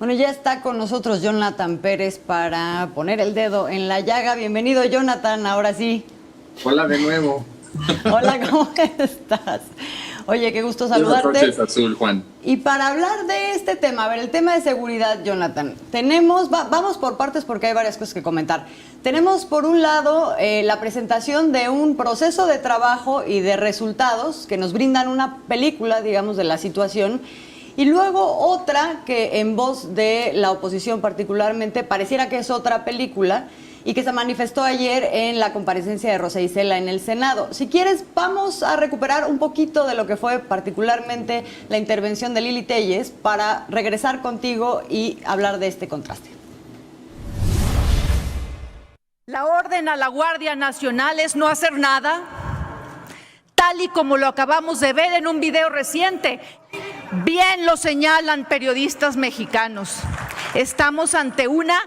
Bueno, ya está con nosotros Jonathan Pérez para poner el dedo en la llaga. Bienvenido, Jonathan, ahora sí. Hola de nuevo. Hola, ¿cómo estás? Oye, qué gusto Buenas saludarte. noches, Azul, Juan. Y para hablar de este tema, a ver, el tema de seguridad, Jonathan, vamos por partes porque hay varias cosas que comentar. Tenemos, por un lado, la presentación de un proceso de trabajo y de resultados que nos brindan una película, digamos, de la situación. Y luego otra que en voz de la oposición particularmente pareciera que es otra película y que se manifestó ayer en la comparecencia de Rosa Isela en el Senado. Si quieres, vamos a recuperar un poquito de lo que fue particularmente la intervención de Lili Téllez para regresar contigo y hablar de este contraste. La orden a la Guardia Nacional es no hacer nada, tal y como lo acabamos de ver en un video reciente. Bien lo señalan periodistas mexicanos. Estamos ante una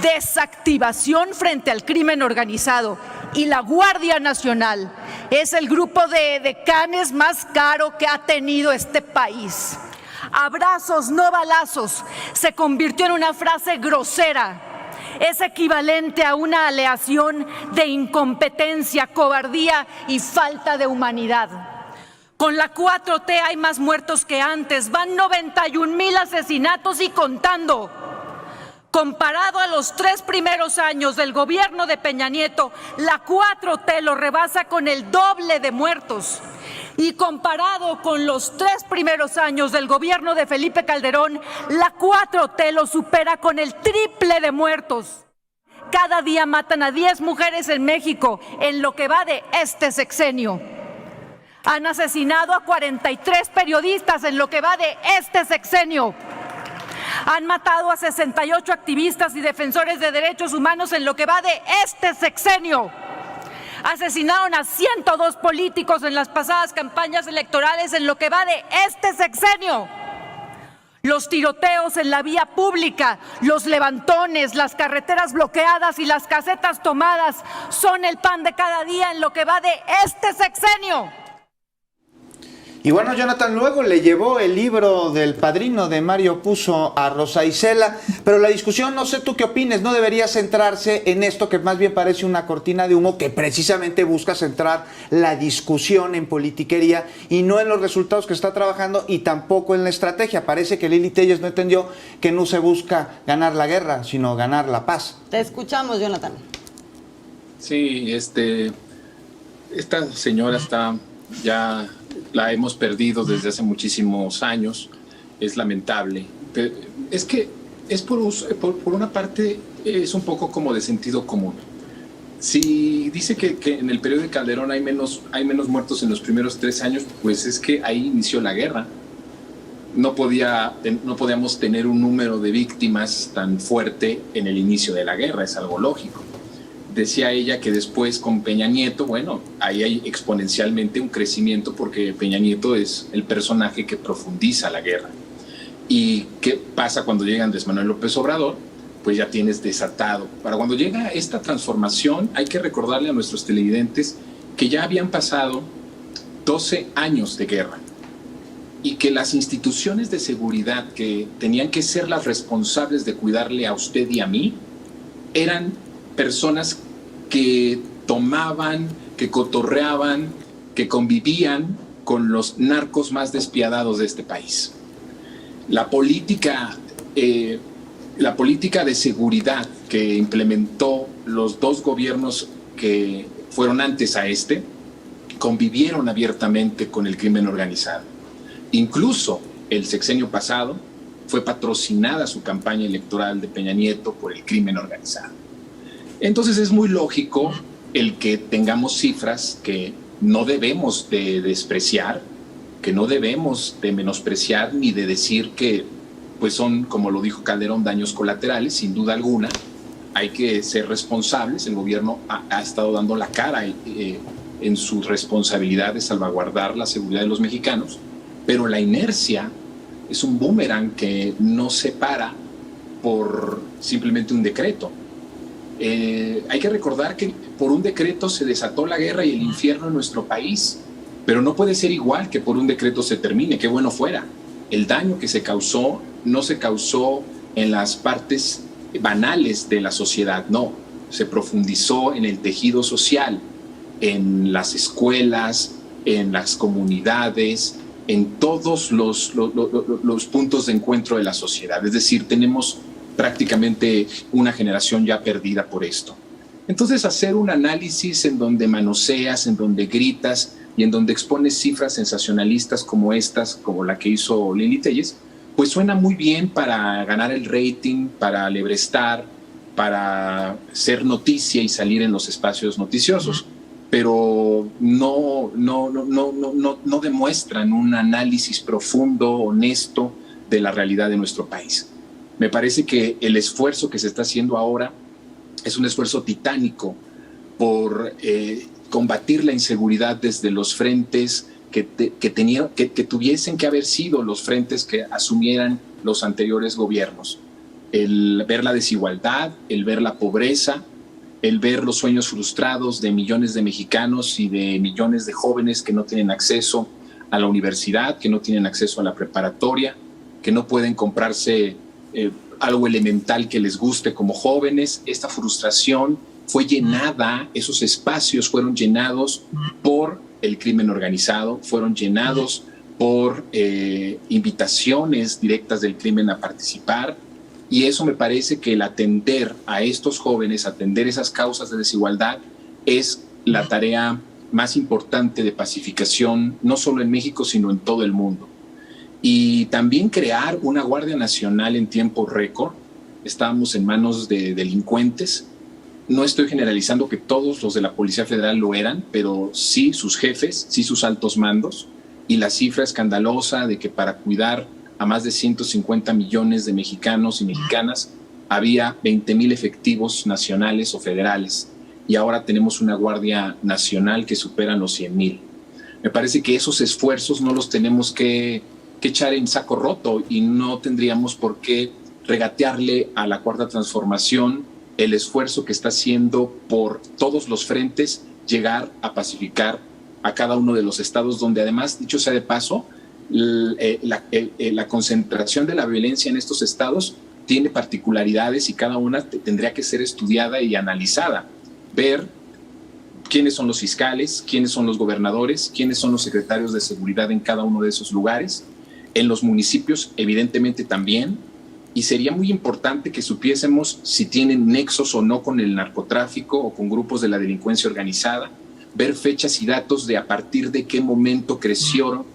desactivación frente al crimen organizado y la Guardia Nacional es el grupo de decanes más caro que ha tenido este país. Abrazos, no balazos, se convirtió en una frase grosera. Es equivalente a una aleación de incompetencia, cobardía y falta de humanidad. Con la 4T hay más muertos que antes, van 91,000 asesinatos y contando. Comparado a los 3 primeros años del gobierno de Peña Nieto, la 4T lo rebasa con el doble de muertos. Y comparado con los 3 primeros años del gobierno de Felipe Calderón, la 4T lo supera con el triple de muertos. Cada día matan a 10 mujeres en México en lo que va de este sexenio. Han asesinado a 43 periodistas en lo que va de este sexenio. Han matado a 68 activistas y defensores de derechos humanos en lo que va de este sexenio. Asesinaron a 102 políticos en las pasadas campañas electorales en lo que va de este sexenio. Los tiroteos en la vía pública, los levantones, las carreteras bloqueadas y las casetas tomadas son el pan de cada día en lo que va de este sexenio. Y bueno, Jonathan luego le llevó el libro del Padrino de Mario Puzo a Rosa Isela, pero la discusión, no sé tú qué opines, no debería centrarse en esto que más bien parece una cortina de humo que precisamente busca centrar la discusión en politiquería y no en los resultados que está trabajando y tampoco en la estrategia. Parece que Lili Téllez no entendió que no se busca ganar la guerra, sino ganar la paz. Te escuchamos, Jonathan. Sí, esta señora está ya... La hemos perdido desde hace muchísimos años, es lamentable. Pero es que por una parte es un poco como de sentido común. Si dice que en el periodo de Calderón hay menos muertos en los primeros 3 años, pues es que ahí inició la guerra. No podíamos tener un número de víctimas tan fuerte en el inicio de la guerra, es algo lógico. Decía ella que después con Peña Nieto, bueno, ahí hay exponencialmente un crecimiento porque Peña Nieto es el personaje que profundiza la guerra. ¿Y qué pasa cuando llega Andrés Manuel López Obrador? Pues ya tienes desatado. Para cuando llega esta transformación hay que recordarle a nuestros televidentes que ya habían pasado 12 años de guerra y que las instituciones de seguridad que tenían que ser las responsables de cuidarle a usted y a mí eran personas que tomaban, que cotorreaban, que convivían con los narcos más despiadados de este país. La política de seguridad que implementó los 2 gobiernos que fueron antes a convivieron abiertamente con el crimen organizado. Incluso el sexenio pasado fue patrocinada su campaña electoral de Peña Nieto por el crimen organizado. Entonces es muy lógico el que tengamos cifras que no debemos de despreciar, que no debemos de menospreciar ni de decir que pues son, como lo dijo Calderón, daños colaterales, sin duda alguna. Hay que ser responsables. El gobierno ha estado dando la cara en su responsabilidad de salvaguardar la seguridad de los mexicanos, pero la inercia es un boomerang que no se para por simplemente un decreto. Hay que recordar que por un decreto se desató la guerra y el infierno en nuestro país, pero no puede ser igual que por un decreto se termine, qué bueno fuera. El daño que se causó no se causó en las partes banales de la sociedad, no, se profundizó en el tejido social, en las escuelas, en las comunidades, en todos los puntos de encuentro de la sociedad. Es decir, tenemos prácticamente una generación ya perdida por esto. Entonces, hacer un análisis en donde manoseas, en donde gritas y en donde expones cifras sensacionalistas como estas, como la que hizo Lili Téllez, pues suena muy bien para ganar el rating, para alebrestar, para ser noticia y salir en los espacios noticiosos, pero no demuestran un análisis profundo, honesto de la realidad de nuestro país. Me parece que el esfuerzo que se está haciendo ahora es un esfuerzo titánico por combatir la inseguridad desde los frentes que tuviesen que haber sido los frentes que asumieran los anteriores gobiernos. El ver la desigualdad, el ver la pobreza, el ver los sueños frustrados de millones de mexicanos y de millones de jóvenes que no tienen acceso a la universidad, que no tienen acceso a la preparatoria, que no pueden comprarse algo elemental que les guste como jóvenes. Esta frustración fue llenada, esos espacios fueron llenados por el crimen organizado, fueron llenados por invitaciones directas del crimen a participar, y eso me parece que el atender a estos jóvenes, atender esas causas de desigualdad, es la tarea más importante de pacificación, no solo en México, sino en todo el mundo. Y también crear una Guardia Nacional en tiempo récord. Estábamos en manos de delincuentes. No estoy generalizando que todos los de la Policía Federal lo eran, pero sí sus jefes, sí sus altos mandos, y la cifra escandalosa de que para cuidar a más de 150 millones de mexicanos y mexicanas había 20,000 efectivos nacionales o federales, y ahora tenemos una Guardia Nacional que superan los 100,000. Me parece que esos esfuerzos no los tenemos que echar en saco roto, y no tendríamos por qué regatearle a la Cuarta Transformación el esfuerzo que está haciendo por todos los frentes llegar a pacificar a cada uno de los estados, donde además, dicho sea de paso, la concentración de la violencia en estos estados tiene particularidades, y cada una tendría que ser estudiada y analizada. Ver quiénes son los fiscales, quiénes son los gobernadores, quiénes son los secretarios de seguridad en cada uno de esos lugares. En los municipios, evidentemente, también. Y sería muy importante que supiésemos si tienen nexos o no con el narcotráfico o con grupos de la delincuencia organizada, ver fechas y datos de a partir de qué momento crecieron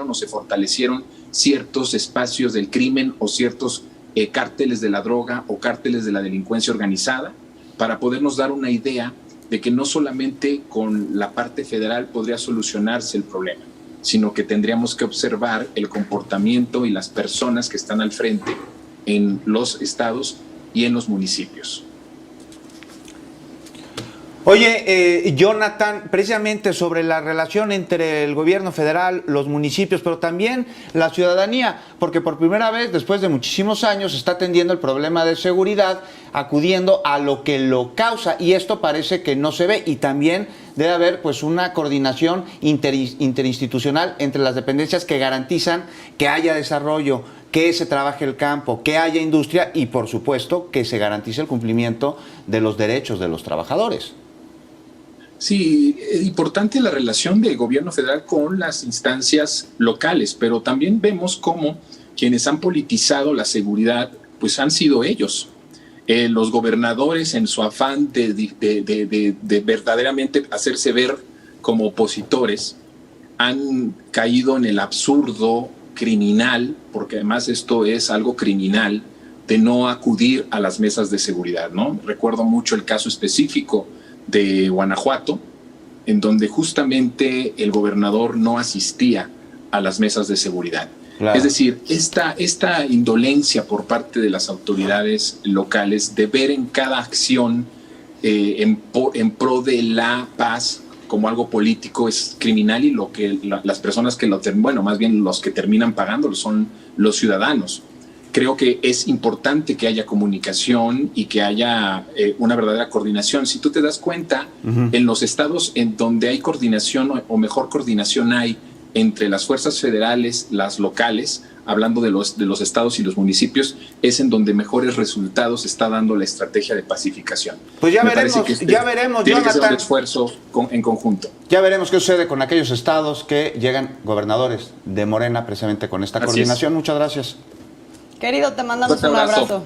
o se fortalecieron ciertos espacios del crimen o ciertos cárteles de la droga o cárteles de la delincuencia organizada, para podernos dar una idea de que no solamente con la parte federal podría solucionarse el problema, sino que tendríamos que observar el comportamiento y las personas que están al frente en los estados y en los municipios. Oye, Jonathan, precisamente sobre la relación entre el gobierno federal, los municipios, pero también la ciudadanía, porque por primera vez, después de muchísimos años, se está atendiendo el problema de seguridad, acudiendo a lo que lo causa, y esto parece que no se ve, y también debe haber pues una coordinación interinstitucional entre las dependencias que garantizan que haya desarrollo, que se trabaje el campo, que haya industria y, por supuesto, que se garantice el cumplimiento de los derechos de los trabajadores. Sí, es importante la relación del gobierno federal con las instancias locales, pero también vemos cómo quienes han politizado la seguridad pues han sido ellos. Los gobernadores, en su afán de verdaderamente hacerse ver como opositores, han caído en el absurdo criminal, porque además esto es algo criminal, de no acudir a las mesas de seguridad, ¿no? Recuerdo mucho el caso específico de Guanajuato, en donde justamente el gobernador no asistía a las mesas de seguridad. Claro. Es decir, esta indolencia por parte de las autoridades locales de ver en cada acción en pro de la paz como algo político es criminal, y lo que las personas que más bien los que terminan pagándolo son los ciudadanos. Creo que es importante que haya comunicación y que haya una verdadera coordinación. Si tú te das cuenta, en los estados en donde hay coordinación o mejor coordinación hay entre las fuerzas federales, las locales, hablando de los estados y los municipios, es en donde mejores resultados está dando la estrategia de pacificación. Pues ya Me veremos, parece que ya veremos, tiene que ser un Jonathan. esfuerzo en conjunto. Ya veremos qué sucede con aquellos estados que llegan gobernadores de Morena precisamente con esta Así coordinación. Muchas gracias. Querido, te mandamos Fuerte un abrazo. abrazo.